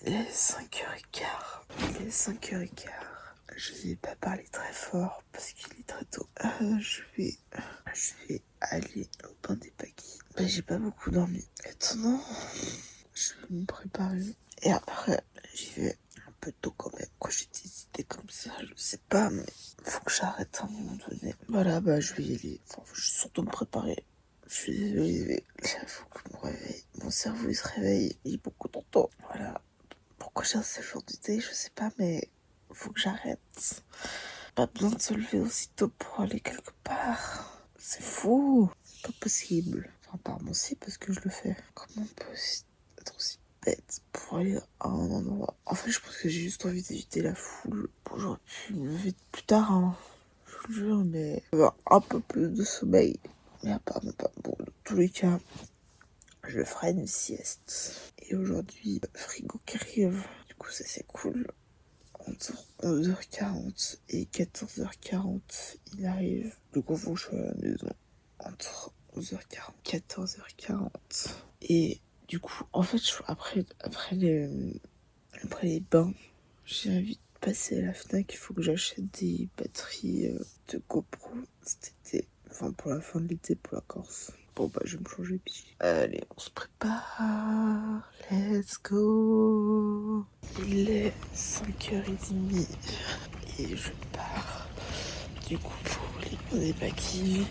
Il est 5h15. Il est 5h15. Je vais pas parler très fort parce qu'il est très tôt. Je vais aller au bain des paquis. J'ai pas beaucoup dormi. Attends, je vais me préparer. Et après, j'y vais un peu tôt quand même. Quand j'ai des idées comme ça, je sais pas, mais faut que j'arrête à un moment donné. Voilà, je vais y aller. Enfin, je vais surtout me préparer. Je suis désolée, il faut que je me réveille. Mon cerveau il se réveille, il est beaucoup trop tôt. Voilà. Pourquoi j'ai ce genre d'idée, je sais pas, mais faut que j'arrête. Pas besoin de se lever aussitôt pour aller quelque part. C'est fou. C'est pas possible. Enfin, apparemment si, parce que je le fais. Comment on peut être aussi bête pour aller à un endroit? En fait, je pense que j'ai juste envie d'éviter la foule. Bon, j'aurais pu me lever plus tard, hein. Je vous le jure, mais avoir un peu plus de sommeil. Mais apparemment pas. Bon, dans tous les cas, je ferai une sieste. Et aujourd'hui, frigo qui arrive. Du coup, ça c'est cool. Entre 11h40 et 14h40, il arrive. Du coup, faut que je sois à la maison. Entre 11h40 et 14h40. Et du coup, en fait, après les bains, j'ai envie de passer à la Fnac. Il faut que j'achète des batteries de GoPro cet été. Enfin, pour la fin de l'été, pour la Corse. Bon, je vais me changer, puis allez, on se prépare. Let's go. Il est 5h30 et je pars. Du coup, pour les bains des paquis.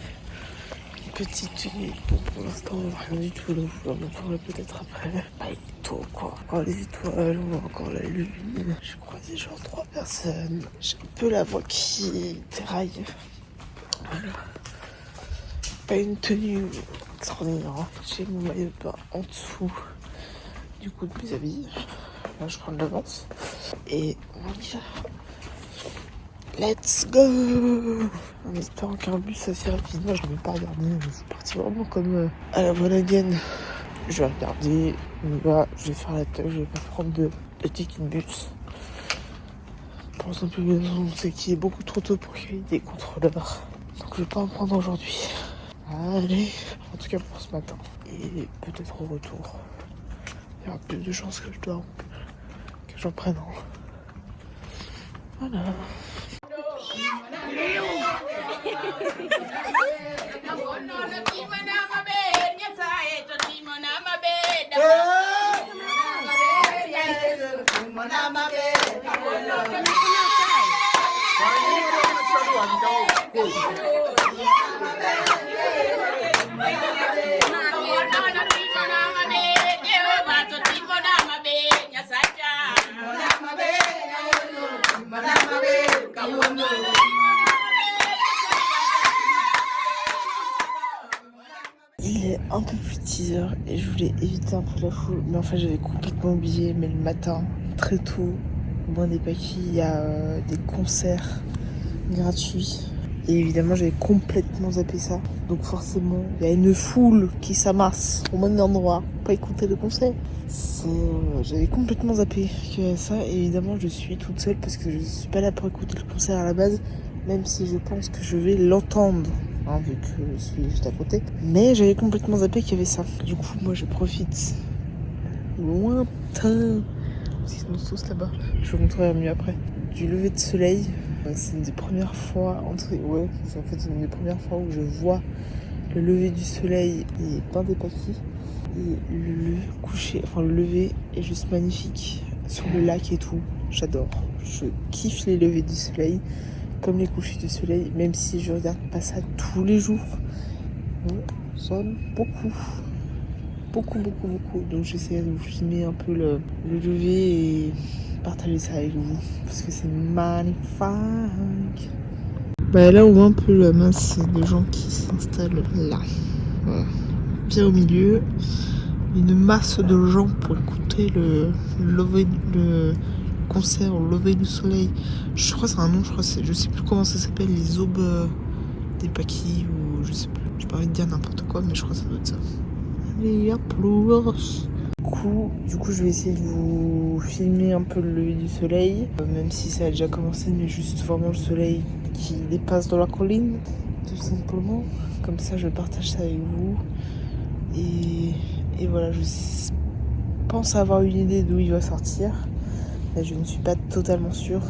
Une petite tenue. Bon, pour l'instant, rien du tout. Donc, je vais en parler peut-être après. Il est tôt, quoi. Encore les étoiles, on voit encore la lune. J'ai croisé genre 3 personnes. J'ai un peu la voix qui déraille. Voilà. Pas une tenue extraordinaire. Hein. J'ai mon maillot de bain en dessous du coup de mes habits. Là, je prends de l'avance. Et on y va. Let's go! En espérant qu'un bus assez rapidement, je ne vais pas regarder. Je suis partie vraiment comme à la bonne againe. Je vais regarder. On y va. Je vais faire la tâche. Je vais pas prendre de ticket de bus. Pour la simple raison, c'est qu'il est beaucoup trop tôt pour qu'il y ait des contrôleurs. Donc je vais pas en prendre aujourd'hui. Allez, en tout cas pour ce matin. Et peut-être au retour. Il y aura plus de chances que j'en prenne un. Voilà. Il est un peu plus de 6h et je voulais éviter un peu la foule, mais enfin j'avais complètement oublié. Mais le matin, très tôt, au bain des paquis, il y a des concerts gratuits. Et évidemment, j'avais complètement zappé ça. Donc forcément, il y a une foule qui s'amasse au même endroit pour écouter le concert. J'avais complètement zappé qu'il y avait ça. Et évidemment, je suis toute seule parce que je suis pas là pour écouter le concert à la base. Même si je pense que je vais l'entendre, hein, vu que je suis juste à côté. Mais j'avais complètement zappé qu'il y avait ça. Du coup, moi, je profite lointain. Parce qu'ils sont tous là-bas. Je vous montrerai mieux après. Du lever de soleil. C'est une des premières fois, c'est une des premières fois où je vois le lever du soleil et bain des paquis. Et le lever est juste magnifique sur le lac et tout. J'adore. Je kiffe les levées du soleil comme les couchers du soleil, même si je regarde pas ça tous les jours. J'aime beaucoup. Beaucoup. Donc j'essaie de vous filmer un peu le lever et partager ça avec vous parce que c'est magnifique. Là on voit un peu la masse de gens qui s'installent là. Voilà. Bien au milieu, une masse de gens pour écouter le concert au lever du soleil. Je crois que c'est un nom, je sais plus comment ça s'appelle, les aubes des paquis ou je sais plus. J'ai pas envie de dire n'importe quoi, mais je crois que ça doit être ça. Allez, applaudissements. Du coup, je vais essayer de vous filmer un peu le lever du soleil, même si ça a déjà commencé, mais juste vraiment le soleil qui dépasse dans la colline, tout simplement. Comme ça, je partage ça avec vous. Et voilà, pense avoir une idée d'où il va sortir. Mais je ne suis pas totalement sûre.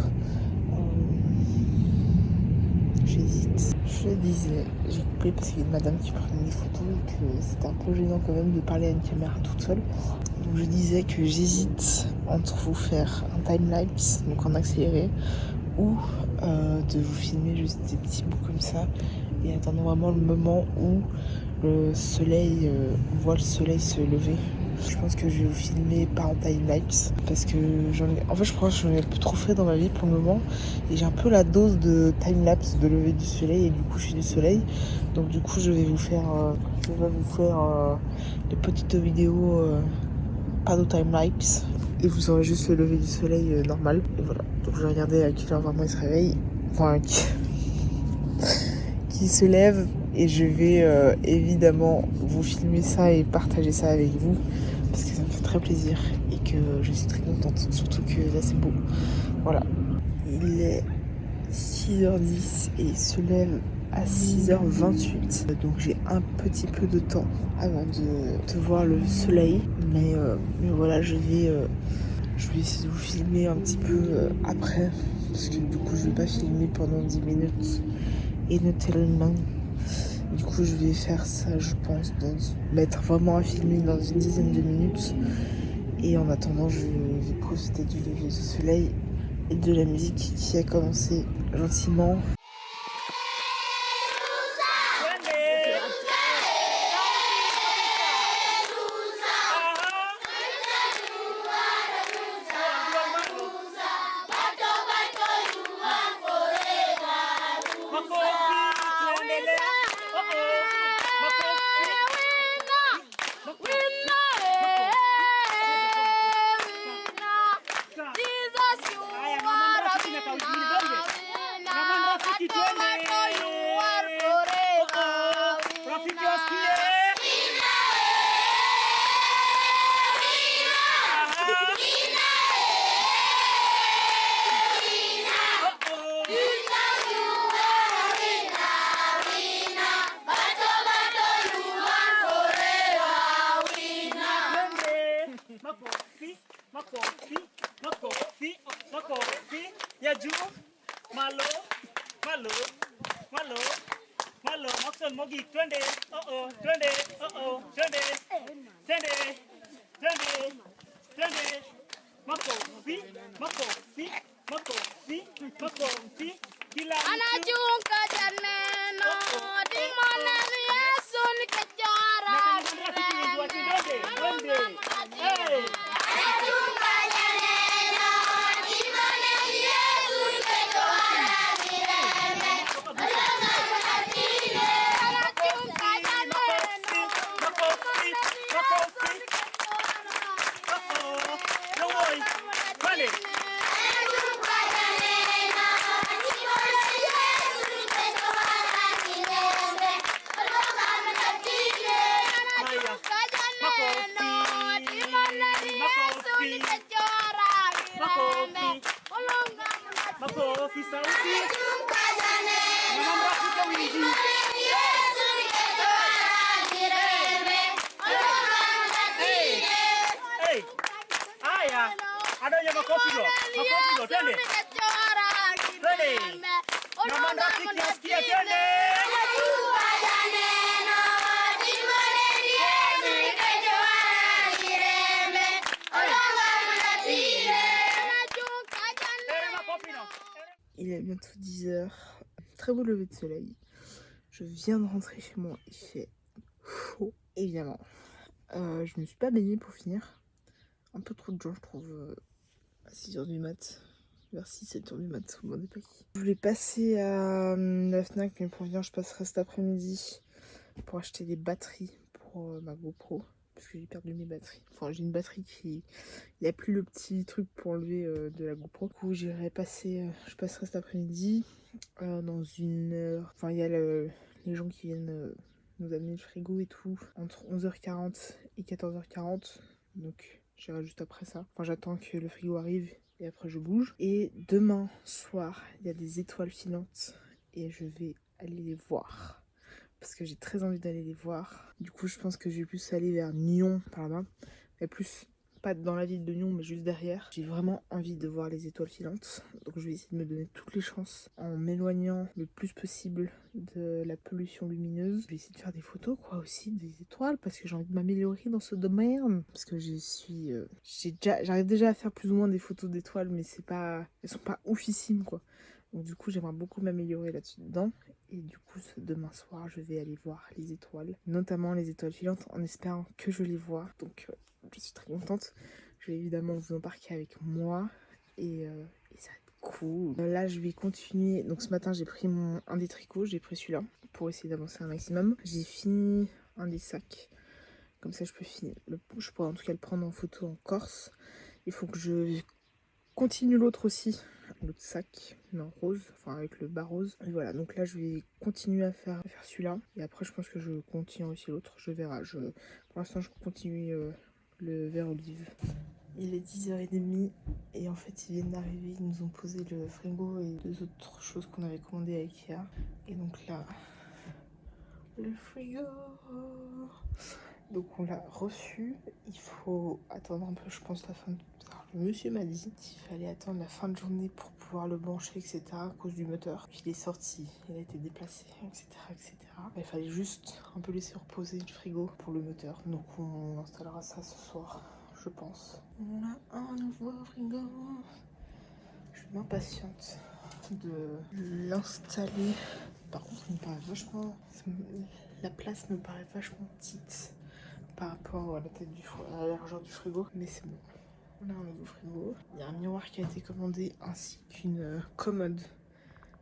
J'hésite. Je disais, j'ai coupé parce qu'il y a une madame qui prenait des photos et que c'était un peu gênant quand même de parler à une caméra toute seule. Donc je disais que j'hésite entre vous faire un time-lapse, donc en accéléré, ou de vous filmer juste des petits bouts comme ça et attendre vraiment le moment où le soleil, on voit le soleil se lever. Je pense que je vais vous filmer pas en time-lapse parce que en fait je crois que j'en ai un peu trop fait dans ma vie pour le moment et j'ai un peu la dose de time-lapse de lever du soleil et du coucher du soleil. Donc du coup je vais vous faire des petites vidéos pas de time-lapse et vous aurez juste le lever du soleil normal. Et voilà, donc je vais regarder à quelle heure vraiment il se réveille, enfin qui se lève et je vais évidemment vous filmer ça et partager ça avec vous parce que ça me fait très plaisir et que je suis très contente, surtout que là c'est beau. Voilà, il est 6h10 et il se lève à 6h28, donc j'ai un petit peu de temps avant de voir le soleil, mais voilà, je vais essayer de vous filmer un petit peu après parce que du coup je vais pas filmer pendant 10 minutes inutilement. Du coup je vais faire ça, je pense, mettre vraiment à filmer dans une dizaine de minutes. Et en attendant, je vais profiter du lever du soleil et de la musique qui a commencé gentiment. Il est bientôt 10h. Très beau lever de soleil. Je viens de rentrer chez moi. Il fait chaud, évidemment. Je me suis pas baignée pour finir. Un peu trop de gens, je trouve, à 6h du mat. Vers 6-7h du mat, au des paquets. Je voulais passer à la Fnac, mais pour venir, je passerai cet après-midi pour acheter des batteries pour ma GoPro. Parce que j'ai perdu mes batteries. Enfin, j'ai une batterie qui... Il n'y a plus le petit truc pour enlever de la GoPro. Du coup, je passerai cet après-midi dans une heure. Enfin, il y a les gens qui viennent nous amener le frigo et tout entre 11h40 et 14h40. Donc, j'irai juste après ça. Enfin, j'attends que le frigo arrive et après je bouge. Et demain soir, il y a des étoiles filantes et je vais aller les voir. Parce que j'ai très envie d'aller les voir. Du coup, je pense que je vais plus aller vers Nyon par là-bas. Mais plus pas dans la ville de Nyon, mais juste derrière. J'ai vraiment envie de voir les étoiles filantes. Donc je vais essayer de me donner toutes les chances en m'éloignant le plus possible de la pollution lumineuse. Je vais essayer de faire des photos quoi aussi des étoiles parce que j'ai envie de m'améliorer dans ce domaine. Parce que j'arrive déjà à faire plus ou moins des photos d'étoiles, mais elles sont pas oufissimes quoi. Donc du coup j'aimerais beaucoup m'améliorer là-dessus dedans. Et du coup demain soir je vais aller voir les étoiles, notamment les étoiles filantes en espérant que je les vois. Donc je suis très contente. Je vais évidemment vous embarquer avec moi et ça va être cool. Là je vais continuer. Donc ce matin j'ai pris un des tricots, j'ai pris celui-là pour essayer d'avancer un maximum. J'ai fini un des sacs. Comme ça je pourrais en tout cas le prendre en photo en Corse. Il faut que je continue l'autre aussi, l'autre sac, mais en rose, enfin avec le bas rose. Et voilà, donc là je vais continuer à faire celui-là. Et après je pense que je continue aussi l'autre, je verrai. Pour l'instant je continue le vert olive. Il est 10h30 et en fait ils viennent d'arriver, ils nous ont posé le frigo et 2 autres choses qu'on avait commandées à Ikea. Et donc là, le frigo. Donc on l'a reçu, il faut attendre un peu je pense la fin de... Le monsieur m'a dit qu'il fallait attendre la fin de journée pour pouvoir le brancher etc. à cause du moteur. Il est sorti, il a été déplacé etc. etc. Il fallait juste un peu laisser reposer le frigo pour le moteur. Donc on installera ça ce soir je pense. On a un nouveau frigo. Je suis impatiente de l'installer. Par contre il me paraît vachement... La place me paraît vachement petite par rapport à la tête à la largeur du frigo, mais c'est bon. On a un nouveau frigo. Il y a un miroir qui a été commandé ainsi qu'une commode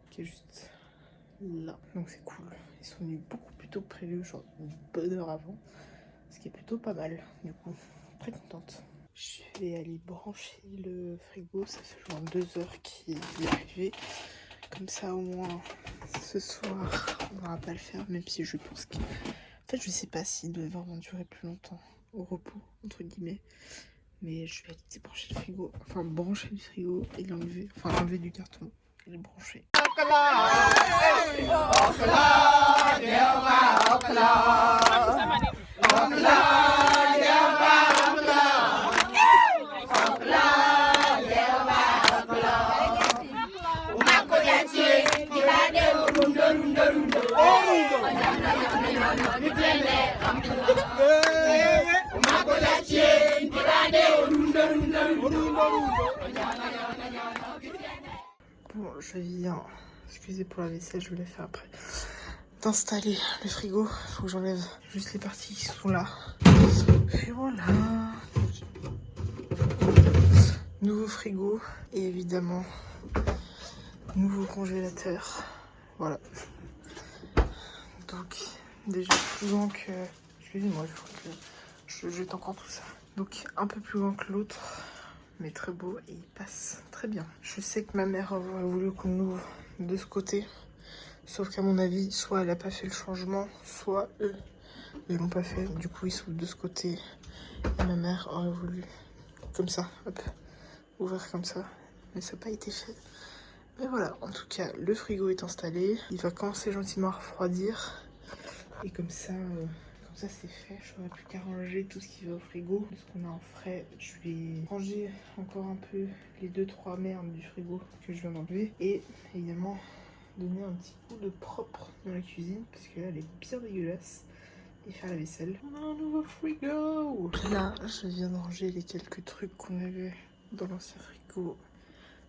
qui est juste là. Donc c'est cool. Ils sont venus beaucoup plus tôt que prévu, genre une bonne heure avant, ce qui est plutôt pas mal. Du coup, très contente. Je vais aller brancher le frigo. Ça fait genre 2 heures qu'il est arrivé. Comme ça au moins ce soir on n'aura pas à le faire, même si je pense que... En fait je sais pas s'il doit vraiment durer plus longtemps au repos entre guillemets, mais je vais aller débrancher le frigo, enfin brancher le frigo et l'enlever, enfin l'enlever du carton et le brancher. Bon, je viens, excusez pour la vaisselle, je vais la faire après, d'installer le frigo. Faut que j'enlève juste les parties qui sont là. Et voilà. Nouveau frigo et évidemment nouveau congélateur. Voilà. Donc déjà plus grand que... Excusez-moi, il faut que je jette encore tout ça. Donc un peu plus grand que l'autre, mais très beau et il passe très bien. Je sais que ma mère aurait voulu qu'on l'ouvre de ce côté, sauf qu'à mon avis, soit elle n'a pas fait le changement, soit eux ils l'ont pas fait. Du coup ils s'ouvrent de ce côté et ma mère aurait voulu comme ça, hop, ouvrir comme ça, mais ça n'a pas été fait. Mais voilà, en tout cas le frigo est installé, il va commencer gentiment à refroidir et comme ça c'est fait. J'aurais plus qu'à ranger tout ce qui va au frigo. Ce qu'on a en frais, je vais ranger encore un peu les 2-3 merdes du frigo que je viens d'enlever. Et évidemment, donner un petit coup de propre dans la cuisine parce que là, elle est bien dégueulasse. Et faire la vaisselle. On a un nouveau frigo. Là, je viens de ranger les quelques trucs qu'on avait dans l'ancien frigo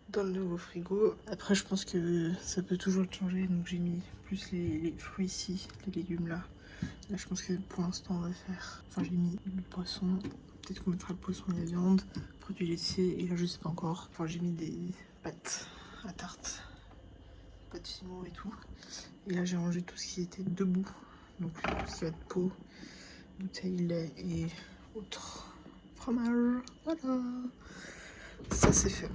dans le nouveau frigo. Après, je pense que ça peut toujours changer. Donc, j'ai mis plus les fruits ici, les légumes là. Là, je pense que pour l'instant, on va faire... Enfin, j'ai mis du poisson. Peut-être qu'on mettra le poisson et la viande. Produits laitiers. Et là, je sais pas encore. Enfin, j'ai mis des pâtes à tarte. Pâtes fimo et tout. Et là, j'ai rangé tout ce qui était debout. Donc, tout ce qui va être pot, bouteille, lait et autres fromage. Voilà. Ça, c'est fait.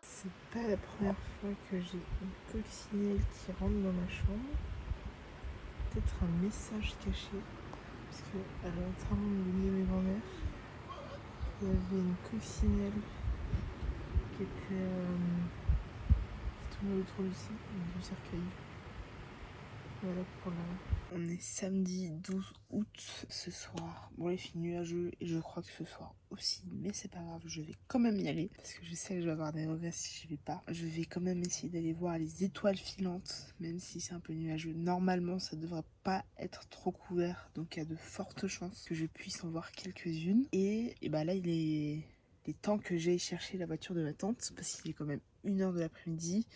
C'est pas la première fois que j'ai une coccinelle qui rentre dans ma chambre. peut-être un message caché. Parce qu'à l'enterrement de l'une de mes grand-mères, il y avait une coccinelle qui tournait autour du cercueil. Voilà pour la... On est samedi 12 août ce soir. Bon, il fait nuageux et je crois que ce soir aussi, mais c'est pas grave, je vais quand même y aller parce que je sais que je vais avoir des regrets si je vais pas. Je vais quand même essayer d'aller voir les étoiles filantes, même si c'est un peu nuageux. Normalement, ça devrait pas être trop couvert, donc il y a de fortes chances que je puisse en voir quelques-unes. Et bah là, il est temps que j'aille chercher la voiture de ma tante parce qu'il est quand même 1h de l'après-midi.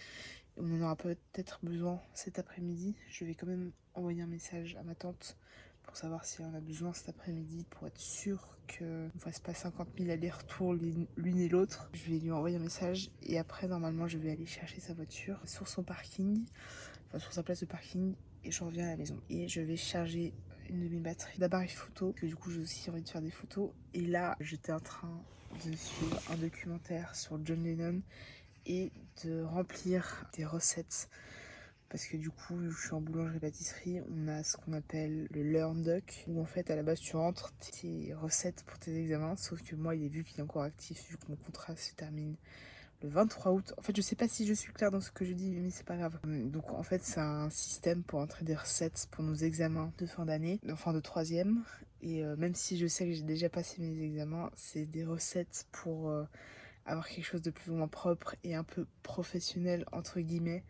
On en aura peut-être besoin cet après-midi. Je vais quand même envoyer un message à ma tante pour savoir si elle en a besoin cet après-midi pour être sûre qu'on ne fasse pas 50 000 allers-retours l'une et l'autre. Je vais lui envoyer un message et après normalement je vais aller chercher sa voiture sur son parking, enfin sur sa place de parking, et je reviens à la maison. Et je vais charger une de mes batteries d'appareil photo, que du coup j'ai aussi envie de faire des photos. Et là j'étais en train de suivre un documentaire sur John Lennon et de remplir des recettes parce que du coup je suis en boulangerie-pâtisserie, on a ce qu'on appelle le Learn Doc où en fait à la base tu rentres tes recettes pour tes examens, sauf que moi il est vu qu'il est encore actif vu que mon contrat se termine le 23 août. En fait je sais pas si je suis claire dans ce que je dis mais c'est pas grave. Donc en fait c'est un système pour entrer des recettes pour nos examens de fin d'année, enfin de troisième, et même si je sais que j'ai déjà passé mes examens, c'est des recettes pour avoir quelque chose de plus ou moins propre et un peu professionnel entre guillemets,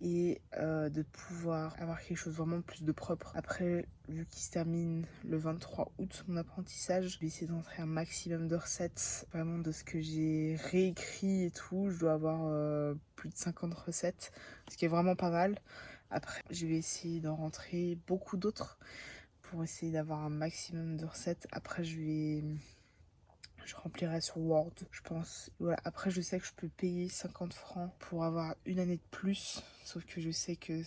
et de pouvoir avoir quelque chose vraiment plus de propre. Après, vu qu'il se termine le 23 août mon apprentissage, je vais essayer d'entrer un maximum de recettes, vraiment de ce que j'ai réécrit et tout. Je dois avoir plus de 50 recettes, ce qui est vraiment pas mal. Après, je vais essayer d'en rentrer beaucoup d'autres pour essayer d'avoir un maximum de recettes. Après, je remplirai sur Word, je pense. Voilà. Après, je sais que je peux payer 50 francs pour avoir une année de plus. Sauf que je sais que...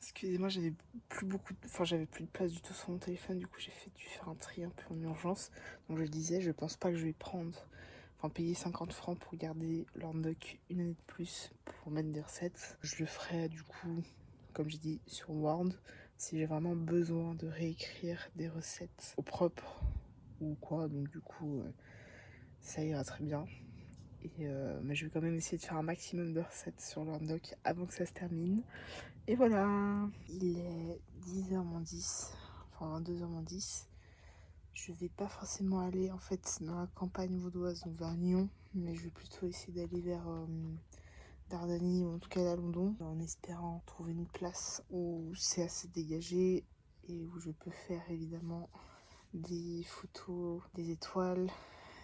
Excusez-moi, j'avais plus de place du tout sur mon téléphone. Du coup, j'ai dû faire un tri un peu en urgence. Donc, je disais, je pense pas que je vais payer 50 francs pour garder l'Orndoc une année de plus pour mettre des recettes. Je le ferai, du coup, comme j'ai dit, sur Word. Si j'ai vraiment besoin de réécrire des recettes au propre ou quoi. Donc, du coup... ça ira très bien. Mais je vais quand même essayer de faire un maximum de recettes sur l'Orndoc avant que ça se termine. Et voilà, il est 10h moins 10, enfin 22h moins 10. Je vais pas forcément aller en fait dans la campagne vaudoise, donc vers Lyon, mais je vais plutôt essayer d'aller vers Dardani ou en tout cas à London, en espérant trouver une place où c'est assez dégagé et où je peux faire évidemment des photos des étoiles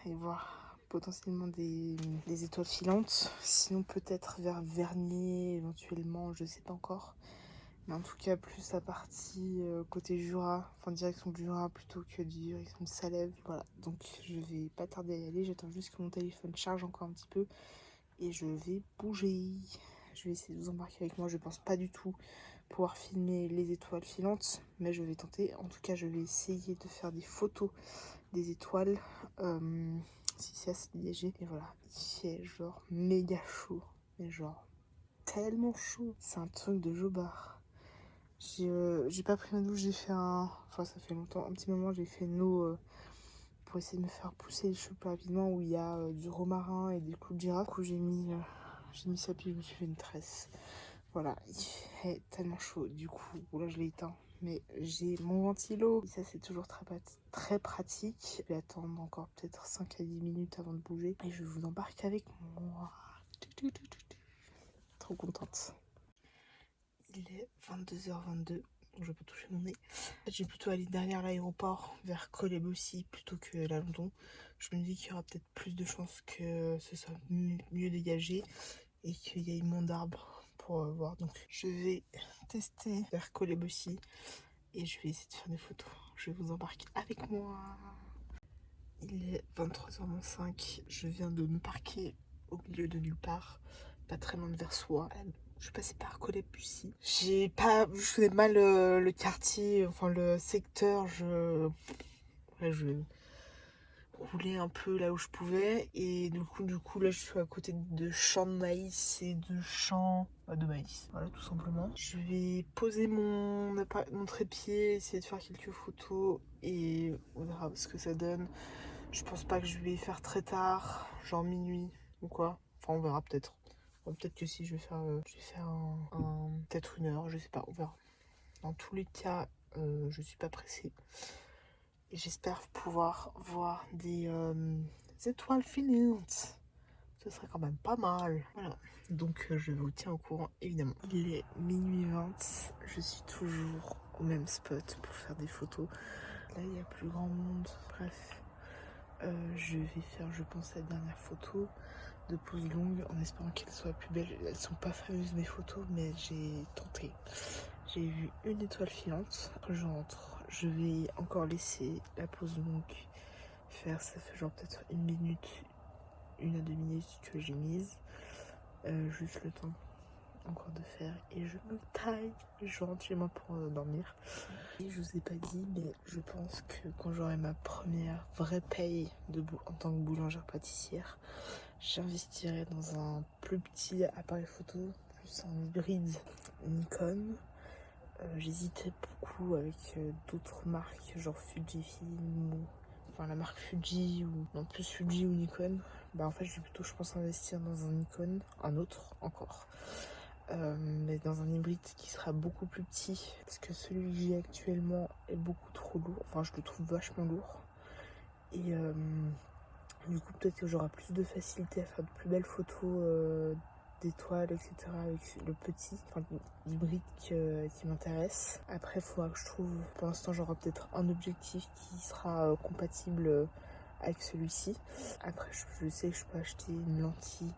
et voir potentiellement des étoiles filantes. Sinon peut-être vers Vernier éventuellement, je sais pas encore. Mais en tout cas plus la partie côté Jura, enfin direction du Jura plutôt que direction de Salève. Voilà, donc je vais pas tarder à y aller, j'attends juste que mon téléphone charge encore un petit peu et je vais bouger. Je vais essayer de vous embarquer avec moi, je pense pas du tout pouvoir filmer les étoiles filantes, mais je vais tenter. En tout cas je vais essayer de faire des photos des étoiles si c'est assez léger. Et voilà, il fait genre méga chaud, mais genre tellement chaud, c'est un truc de jobard. J'ai pas pris ma douche, j'ai fait enfin ça fait longtemps, un petit moment, j'ai fait une eau pour essayer de me faire pousser les cheveux plus rapidement, où il y a du romarin et des clous de girofle. Du coup j'ai mis ça, puis je me suis fait une tresse. Voilà, il fait tellement chaud, du coup, bon là je l'ai éteint, mais j'ai mon ventilo. Et ça c'est toujours très pratique. Je vais attendre encore peut-être 5 à 10 minutes avant de bouger. Et je vous embarque avec moi. Trop contente. Il est 22h22, donc je peux toucher mon nez. En fait, j'ai plutôt allé derrière l'aéroport, vers Colebossy, plutôt que la London. Je me dis qu'il y aura peut-être plus de chances que ce soit mieux dégagé et qu'il y ait moins d'arbres pour voir. Donc je vais tester vers Colebossy et je vais essayer de faire des photos. Je vais vous embarquer avec moi. Il est 23h05. Je viens de me parquer au milieu de nulle part, pas très loin de Versoix. Je suis passée par Colebossy. Je connais mal le quartier, enfin le secteur. Je roulais un peu là où je pouvais et du coup là je suis à côté de champs de maïs et de champs de maïs. Voilà, tout simplement. Je vais poser mon trépied, essayer de faire quelques photos et on verra ce que ça donne. Je pense pas que je vais faire très tard, genre minuit ou quoi. Enfin, on verra peut-être. Peut-être que si je vais faire, peut-être 1 heure, je sais pas, on verra. Dans tous les cas, je suis pas pressée. Et j'espère pouvoir voir des étoiles filantes. Ce serait quand même pas mal. Voilà. Donc je vous tiens au courant, évidemment. Il est minuit 20. Je suis toujours au même spot pour faire des photos. Là, il y a plus grand monde. Bref. Je vais faire, je pense, la dernière photo de pose longue en espérant qu'elle soit plus belle. Elles sont pas fameuses mes photos, mais j'ai tenté. J'ai vu une étoile filante. Je rentre. Je vais encore laisser la pose longue faire. Ça fait genre peut-être 1 minute, 1 à 2 minutes que j'ai mise. Juste le temps encore de faire. Et je me taille. Je rentre chez moi pour dormir. Et je vous ai pas dit, mais je pense que quand j'aurai ma première vraie paye en tant que boulangère pâtissière, j'investirai dans un plus petit appareil photo, plus un hybride Nikon. J'hésitais beaucoup avec d'autres marques, genre Fujifilm ou enfin la marque Fuji ou non plus Fuji ou Nikon. Bah en fait, je vais plutôt, je pense, investir dans un Nikon, un autre encore. Mais dans un hybride qui sera beaucoup plus petit parce que celui que j'ai actuellement est beaucoup trop lourd, enfin je le trouve vachement lourd et du coup peut-être que j'aurai plus de facilité à faire de plus belles photos d'étoiles, etc. avec le petit, enfin l'hybride qui m'intéresse. Après il faudra que je trouve, pour l'instant j'aurai peut-être un objectif qui sera compatible avec celui-ci. Après je sais que je peux acheter une lentille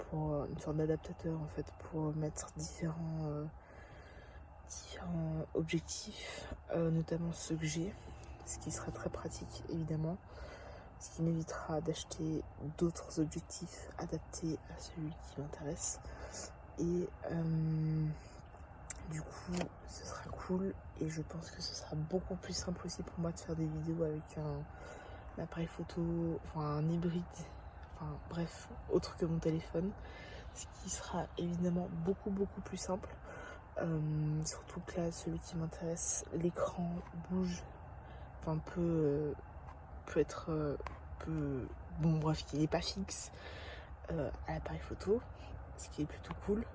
pour une sorte d'adaptateur en fait pour mettre différents objectifs, notamment ceux que j'ai, ce qui sera très pratique évidemment, ce qui m'évitera d'acheter d'autres objectifs adaptés à celui qui m'intéresse et du coup ce sera cool et je pense que ce sera beaucoup plus simple aussi pour moi de faire des vidéos avec un appareil photo, enfin un hybride, enfin bref, autre que mon téléphone. Ce qui sera évidemment beaucoup plus simple. Surtout que là, celui qui m'intéresse, l'écran bouge, enfin peut être bon bref, il n'est pas fixe à l'appareil photo, ce qui est plutôt cool.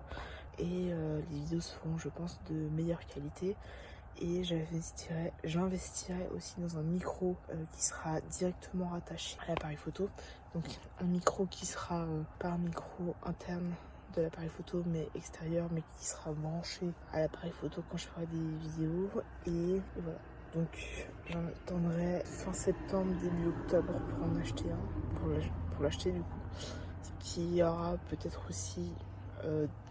Et les vidéos seront, je pense, de meilleure qualité. Et j'investirai aussi dans un micro qui sera directement rattaché à l'appareil photo. Donc un micro qui sera pas un micro interne de l'appareil photo mais extérieur, mais qui sera branché à l'appareil photo quand je ferai des vidéos. Et voilà. Donc j'en attendrai fin septembre, début octobre pour en acheter un, pour l'acheter du coup. Ce qui aura peut-être aussi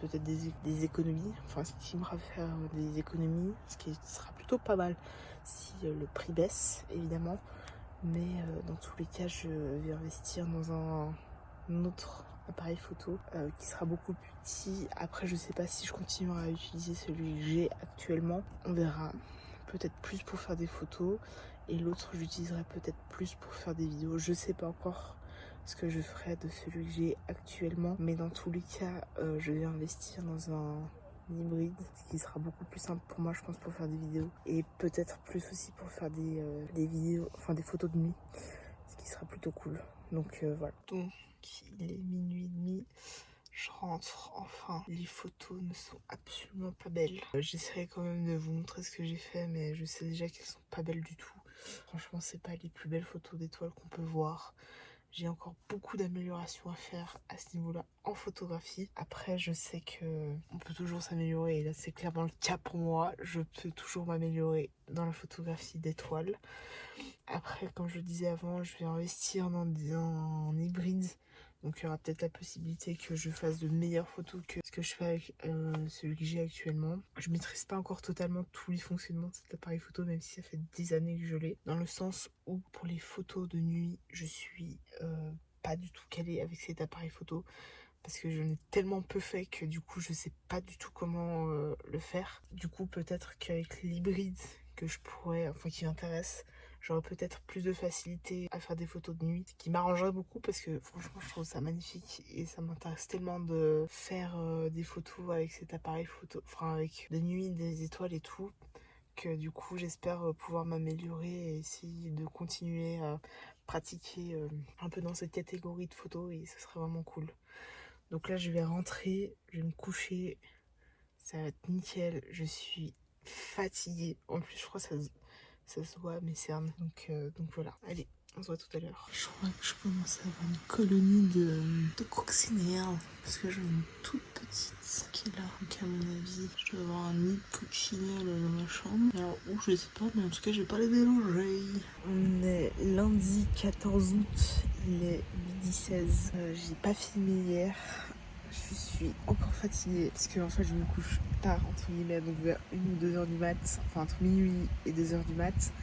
peut-être des économies, enfin ce qui me fera faire des économies, ce qui sera plutôt pas mal si le prix baisse évidemment, mais dans tous les cas je vais investir dans un autre appareil photo qui sera beaucoup plus petit. Après je sais pas si je continuerai à utiliser celui que j'ai actuellement, on verra, peut-être plus pour faire des photos et l'autre j'utiliserai peut-être plus pour faire des vidéos, je sais pas encore ce que je ferai de celui que j'ai actuellement, mais dans tous les cas je vais investir dans un hybride, ce qui sera beaucoup plus simple pour moi je pense pour faire des vidéos et peut-être plus aussi pour faire des vidéos, enfin des photos de nuit, ce qui sera plutôt cool. Donc voilà. Donc il est minuit et demi, je rentre enfin. Les photos ne sont absolument pas belles. J'essaierai quand même de vous montrer ce que j'ai fait, mais je sais déjà qu'elles sont pas belles du tout. Franchement, c'est pas les plus belles photos d'étoiles qu'on peut voir. J'ai encore beaucoup d'améliorations à faire à ce niveau-là en photographie. Après, je sais que on peut toujours s'améliorer et là, c'est clairement le cas pour moi. Je peux toujours m'améliorer dans la photographie d'étoiles. Après, comme je le disais avant, je vais investir dans un hybride. Donc, il y aura peut-être la possibilité que je fasse de meilleures photos que ce que je fais avec celui que j'ai actuellement. Je maîtrise pas encore totalement tous les fonctionnements de cet appareil photo, même si ça fait des années que je l'ai. Dans le sens où, pour les photos de nuit, je suis pas du tout calée avec cet appareil photo. Parce que je n'ai tellement peu fait que du coup, je sais pas du tout comment le faire. Du coup, peut-être qu'avec l'hybride que je pourrais, enfin qui m'intéresse, j'aurais peut-être plus de facilité à faire des photos de nuit, ce qui m'arrangerait beaucoup parce que franchement je trouve ça magnifique et ça m'intéresse tellement de faire des photos avec cet appareil photo, enfin avec de nuit, des étoiles et tout, que du coup j'espère pouvoir m'améliorer et essayer de continuer à pratiquer un peu dans cette catégorie de photos et ce serait vraiment cool. Donc là je vais rentrer, je vais me coucher, ça va être nickel, je suis fatiguée, en plus je crois que ça se voit à mes cernes, donc voilà, allez, on se voit tout à l'heure. Je crois que je commence à avoir une colonie de coccinelles, parce que j'en ai une toute petite qui est là, donc à mon avis je dois avoir un nid de coccinelle dans ma chambre, alors où je sais pas, mais en tout cas je vais pas les mélanger. On est lundi 14 août, il est midi 16, j'ai pas filmé hier. Je suis encore fatiguée parce que en fait je me couche tard entre guillemets, donc vers 1 ou 2 heures du mat, enfin entre minuit et 2 heures du mat,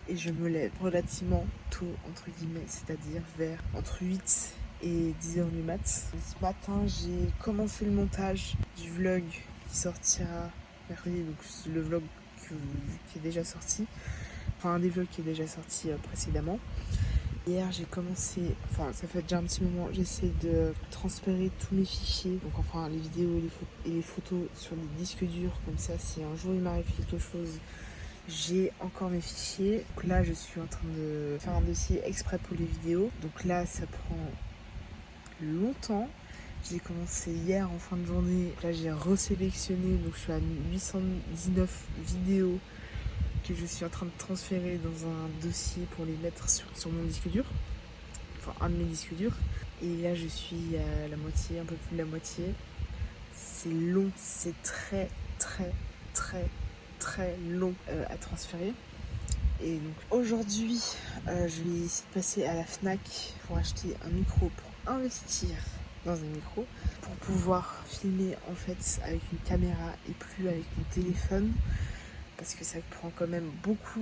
et je me lève relativement tôt entre guillemets, c'est-à-dire vers entre 8 et 10 heures du mat. Ce matin j'ai commencé le montage du vlog qui sortira mercredi, donc le vlog qui est déjà sorti, enfin un des vlogs qui est déjà sorti précédemment. Hier j'ai commencé, enfin ça fait déjà un petit moment, j'essaie de transférer tous mes fichiers, donc enfin les vidéos et les photos sur des disques durs, comme ça si un jour il m'arrive quelque chose, j'ai encore mes fichiers. Donc là je suis en train de faire un dossier exprès pour les vidéos, donc là ça prend longtemps. J'ai commencé hier en fin de journée, là j'ai resélectionné, donc je suis à 819 vidéos que je suis en train de transférer dans un dossier pour les mettre sur mon disque dur, enfin un de mes disques durs, et là je suis à la moitié, un peu plus de la moitié. C'est long, c'est très long à transférer. Et donc aujourd'hui je vais passer à la Fnac pour acheter un micro, pour investir dans un micro, pour pouvoir filmer en fait avec une caméra et plus avec mon téléphone, parce que ça prend quand même beaucoup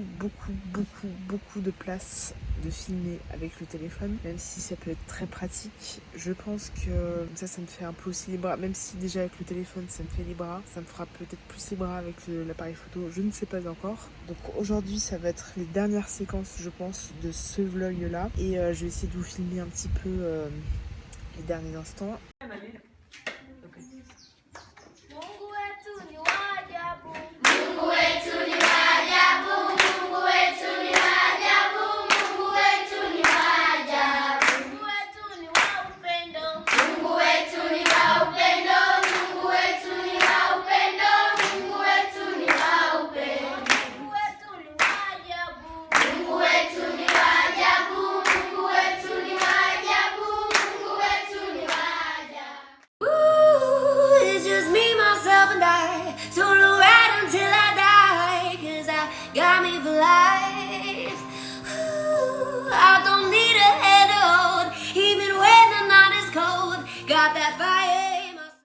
de place de filmer avec le téléphone, même si ça peut être très pratique. Je pense que ça me fait un peu aussi les bras, même si déjà avec le téléphone ça me fait les bras, ça me fera peut-être plus les bras avec l'appareil photo, je ne sais pas encore. Donc aujourd'hui ça va être les dernières séquences je pense de ce vlog là, et je vais essayer de vous filmer un petit peu les derniers instants. Got me for life. Ooh, I don't need a hand to hold, even when the night is cold. Got that fire.